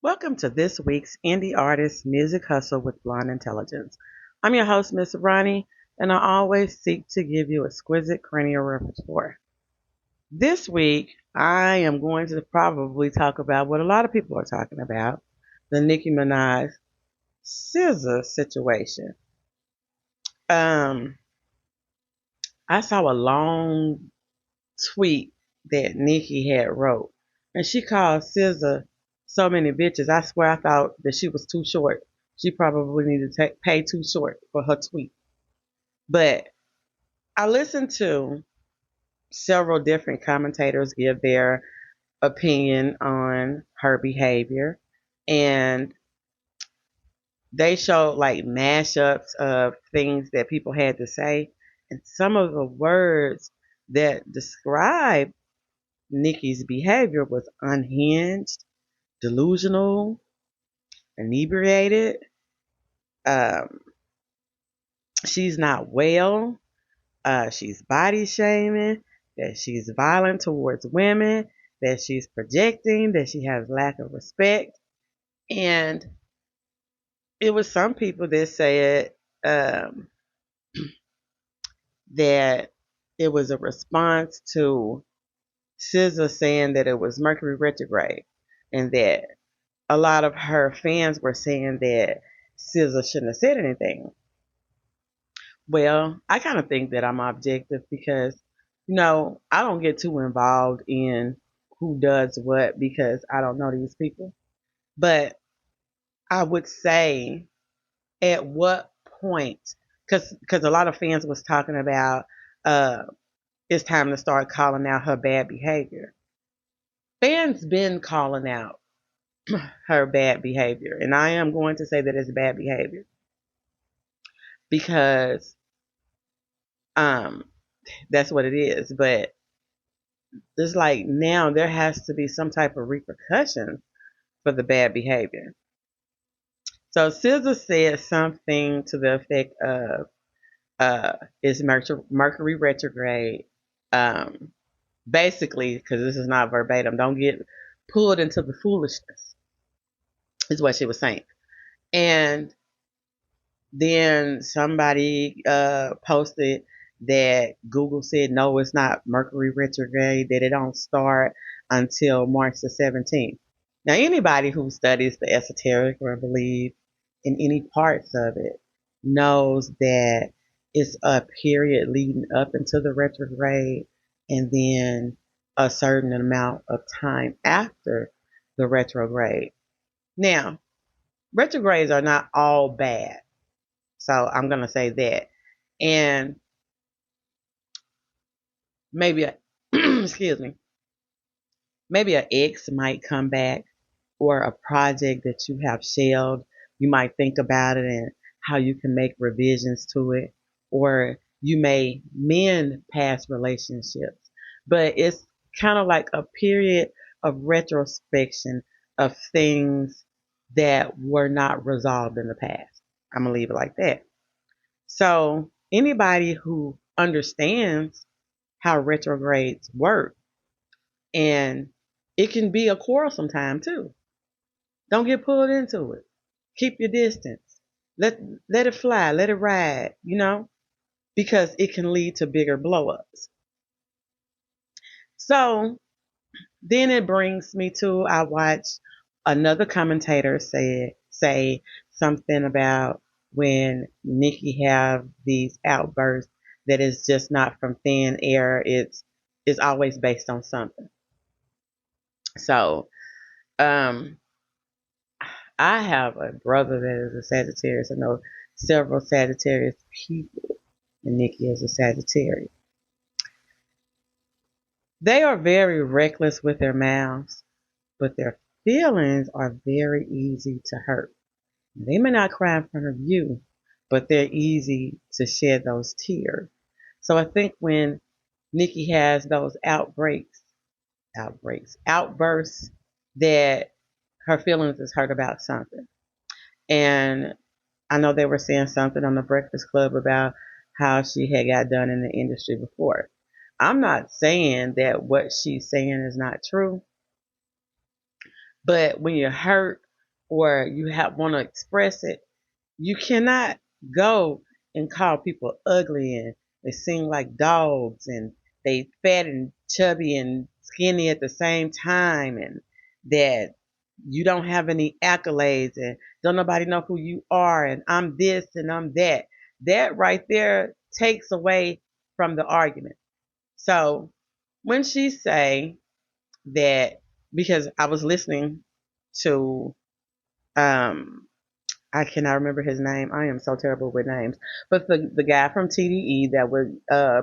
Welcome to this week's Indie Artist Music Hustle with Blonde Intelligence. I'm your host, Miss Roni, and I always seek to give you exquisite cranial repertoire. This week, I am going to probably talk about what a lot of people are talking about, the Nicki Minaj SZA situation. Um, I saw a long tweet that Nicki had wrote, and she called SZA so many bitches. I swear I thought that she was too short. She probably needed to pay too short for her tweet. But I listened to several different commentators give their opinion on her behavior, and they showed like mashups of things that people had to say, and some of the words that describe Nicki's behavior was unhinged, delusional, inebriated. Um, she's not well. She's body shaming. That she's violent towards women. That she's projecting. That she has lack of respect. And it was some people that said that it was a response to SZA saying that it was Mercury retrograde, and that a lot of her fans were saying that SZA shouldn't have said anything. Well, I kind of think that I'm objective because, I don't get too involved in who does what because I don't know these people. But I would say at what point, because a lot of fans was talking about it's time to start calling out her bad behavior. Fans been calling out her bad behavior, and I am going to say that it's bad behavior because um that's what it is. But it's like now there has to be some type of repercussions for the bad behavior. So SZA said something to the effect of is Mercury retrograde. Um, Basically, because this is not verbatim, don't get pulled into the foolishness, is what she was saying. And then somebody posted that Google said no, it's not Mercury retrograde, that it don't start until March the 17th. Now, anybody who studies the esoteric or believe in any parts of it knows that it's a period leading up into the retrograde and then a certain amount of time after the retrograde. Now, retrogrades are not all bad. So I'm going to say that. And maybe, excuse me, maybe an ex might come back or a project that you have shelved. You might think about it and how you can make revisions to it, or you may mend past relationships. But it's kind of like a period of retrospection of things that were not resolved in the past. I'm going to leave it like that. So anybody who understands how retrogrades work, and it can be a quarrelsome time too. Don't get pulled into it. Keep your distance. Let it fly. Let it ride, because it can lead to bigger blow-ups. So then it brings me to, I watched another commentator say something about when Nicki have these outbursts that is just not from thin air. It's always based on something. So I have a brother that is a Sagittarius. I know several Sagittarius people, and Nicki is a Sagittarius. They are very reckless with their mouths, but their feelings are very easy to hurt. They may not cry in front of you, but they're easy to shed those tears. So I think when Nicki has those outbursts that her feelings is hurt about something. And I know they were saying something on the Breakfast Club about how she had got done in the industry before. I'm not saying that what she's saying is not true, but when you're hurt or you want to express it, you cannot go and call people ugly and they sing like dogs and they fat and chubby and skinny at the same time and that you don't have any accolades and don't nobody know who you are and I'm this and I'm that. That right there takes away from the argument. So when she say that, because I was listening to um I cannot remember his name. I am so terrible with names. But the guy from TDE that was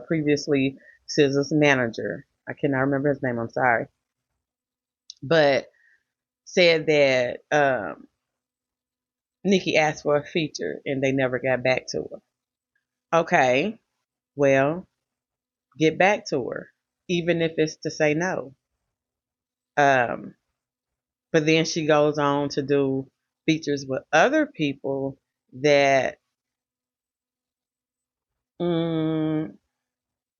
previously SZA's manager, I cannot remember his name. I'm sorry, but said that Nicki asked for a feature and they never got back to her. Okay, well, get back to her, even if it's to say no. Um, but then she goes on to do features with other people that mm,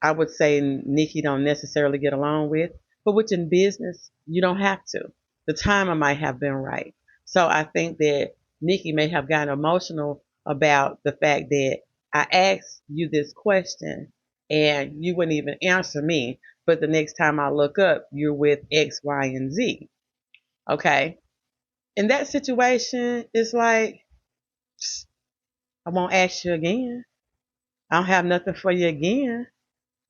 I would say Nicki don't necessarily get along with, but which in business, you don't have to. The timing might have been right. So I think that Nicki may have gotten emotional about the fact that I asked you this question and you wouldn't even answer me. But the next time I look up, you're with X, Y, and Z. Okay. In that situation, it's like, I won't ask you again. I don't have nothing for you again.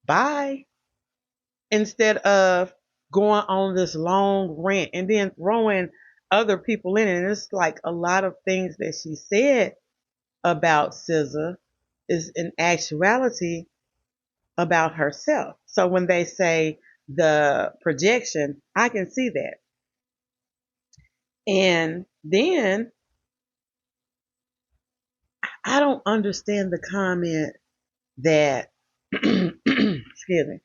Bye. Instead of going on this long rant and then throwing other people in. And it's like a lot of things that she said about SZA is in actuality about herself. So when they say the projection, I can see that. And then I don't understand the comment that, excuse me,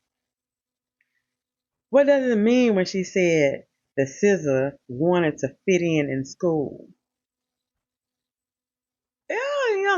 what does it mean when she said that SZA wanted to fit in school?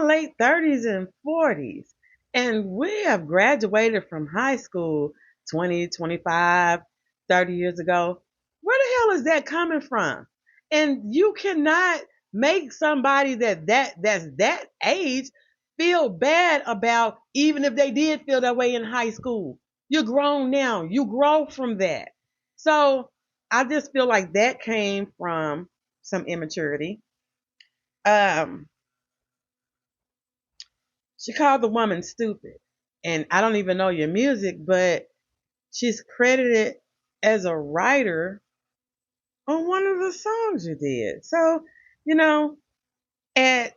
Late 30s and 40s. And we have graduated from high school 20, 25, 30 years ago. Where the hell is that coming from? And you cannot make somebody that's that age feel bad about even if they did feel that way in high school. You're grown now. You grow from that. So I just feel like that came from some immaturity. Um, She called the woman stupid. And I don't even know your music, but she's credited as a writer on one of the songs you did. So, you know, at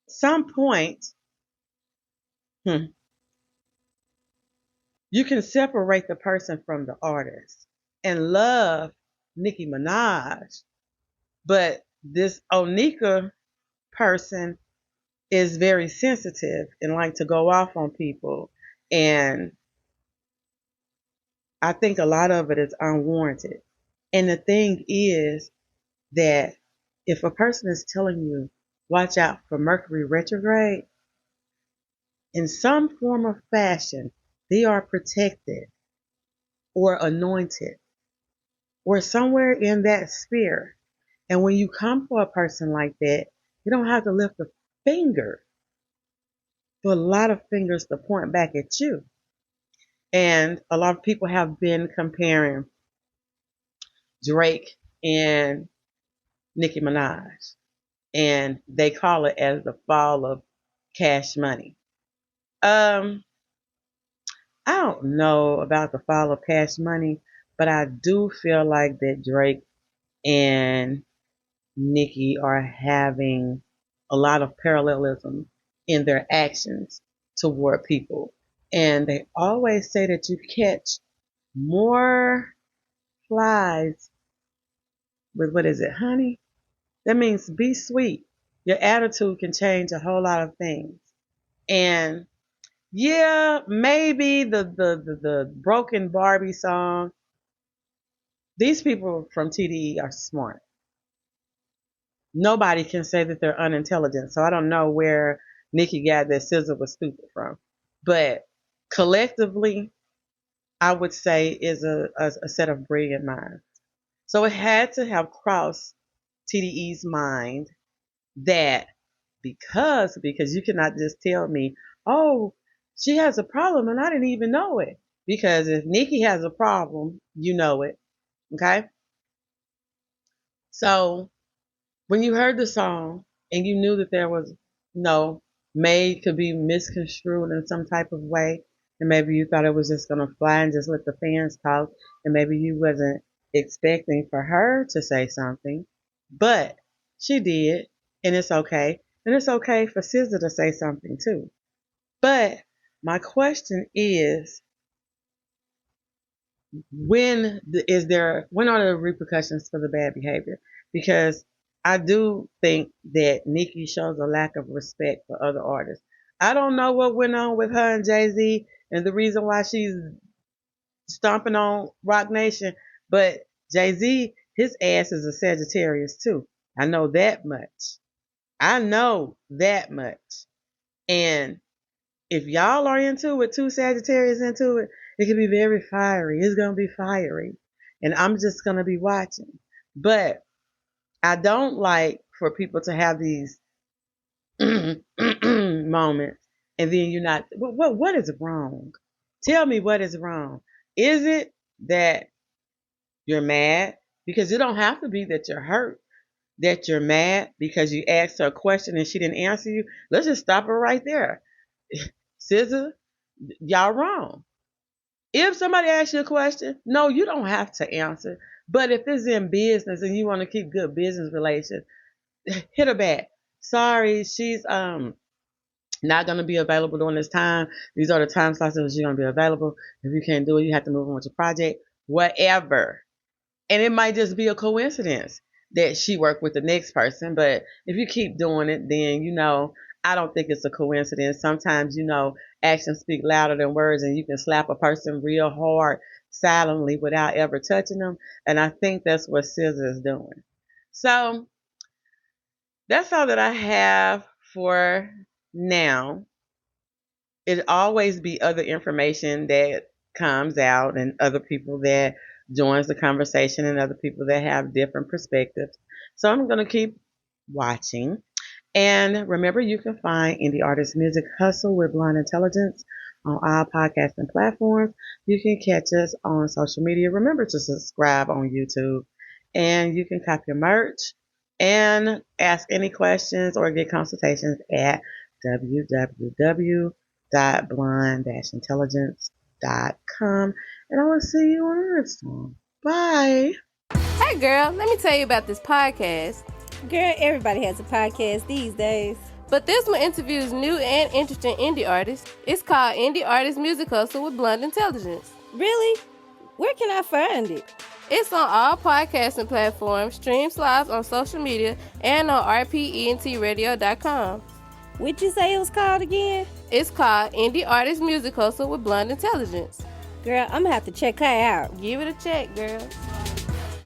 some point, hmm, you can separate the person from the artist and love Nicki Minaj. But this Onika person is very sensitive and like to go off on people. And I think a lot of it is unwarranted. And the thing is that if a person is telling you, watch out for Mercury retrograde, in some form or fashion, they are protected or anointed or somewhere in that sphere. And when you come for a person like that, you don't have to lift a finger, but a lot of fingers to point back at you. And a lot of people have been comparing Drake and Nicki Minaj, and they call it as the fall of Cash Money. Um, I don't know about the fall of Cash Money, but I do feel like that Drake and Nicki are having a lot of parallelism in their actions toward people. And they always say that you catch more flies with what is it, honey? That means be sweet. Your attitude can change a whole lot of things. And yeah, maybe the broken Barbie song. These people from TDE are smart. Nobody can say that they're unintelligent. So I don't know where Nicki got that SZA was stupid from. But collectively, I would say is a set of brilliant minds. So it had to have crossed TDE's mind that because you cannot just tell me, oh, she has a problem and I didn't even know it. Because if Nicki has a problem, you know it. Okay? So when you heard the song and you knew that there was no made could be misconstrued in some type of way, and maybe you thought it was just gonna fly and just let the fans talk, and maybe you wasn't expecting for her to say something, but she did, and it's okay. And it's okay for SZA to say something too. But my question is, when are the repercussions for the bad behavior? Because I do think that Nicki shows a lack of respect for other artists. I don't know what went on with her and Jay-Z and the reason why she's stomping on Rock Nation, but Jay-Z, his ass is a Sagittarius too. I know that much. I know that much. And if y'all are into it, two Sagittarius into it, it can be very fiery. It's going to be fiery. And I'm just going to be watching. But I don't like for people to have these moments and then you're not, what is wrong? Tell me what is wrong. Is it that you're mad? Because it don't have to be that you're hurt, that you're mad because you asked her a question and she didn't answer you. Let's just stop her right there. SZA, y'all wrong. If somebody asks you a question, no, you don't have to answer. But if it's in business and you want to keep good business relations, hit her back. Sorry, she's not going to be available during this time. These are the time slots that she's going to be available. If you can't do it, you have to move on with your project. Whatever. And it might just be a coincidence that she worked with the next person. But if you keep doing it, then, I don't think it's a coincidence. Sometimes, actions speak louder than words, and you can slap a person real hard silently without ever touching them. And I think that's what SZA is doing. So that's all that I have for now. It'll always be other information that comes out and other people that joins the conversation and other people that have different perspectives. So I'm going to keep watching. And remember, you can find Indie Artist Music Hustle with Blind Intelligence on all podcasting platforms. You can catch us on social media. Remember to subscribe on YouTube. And you can copy your merch and ask any questions or get consultations at www.blind-intelligence.com. And I will see you on the next one. Bye. Hey girl, let me tell you about this podcast. Girl, everybody has a podcast these days. But this one interviews new and interesting indie artists. It's called Indie Artist Music Hustle with Blunt Intelligence. Really? Where can I find it? It's on all podcasting platforms, streams live on social media, and on rpentradio.com. What'd you say it was called again? It's called Indie Artist Music Hustle with Blunt Intelligence. Girl, I'm gonna have to check her out. Give it a check, girl.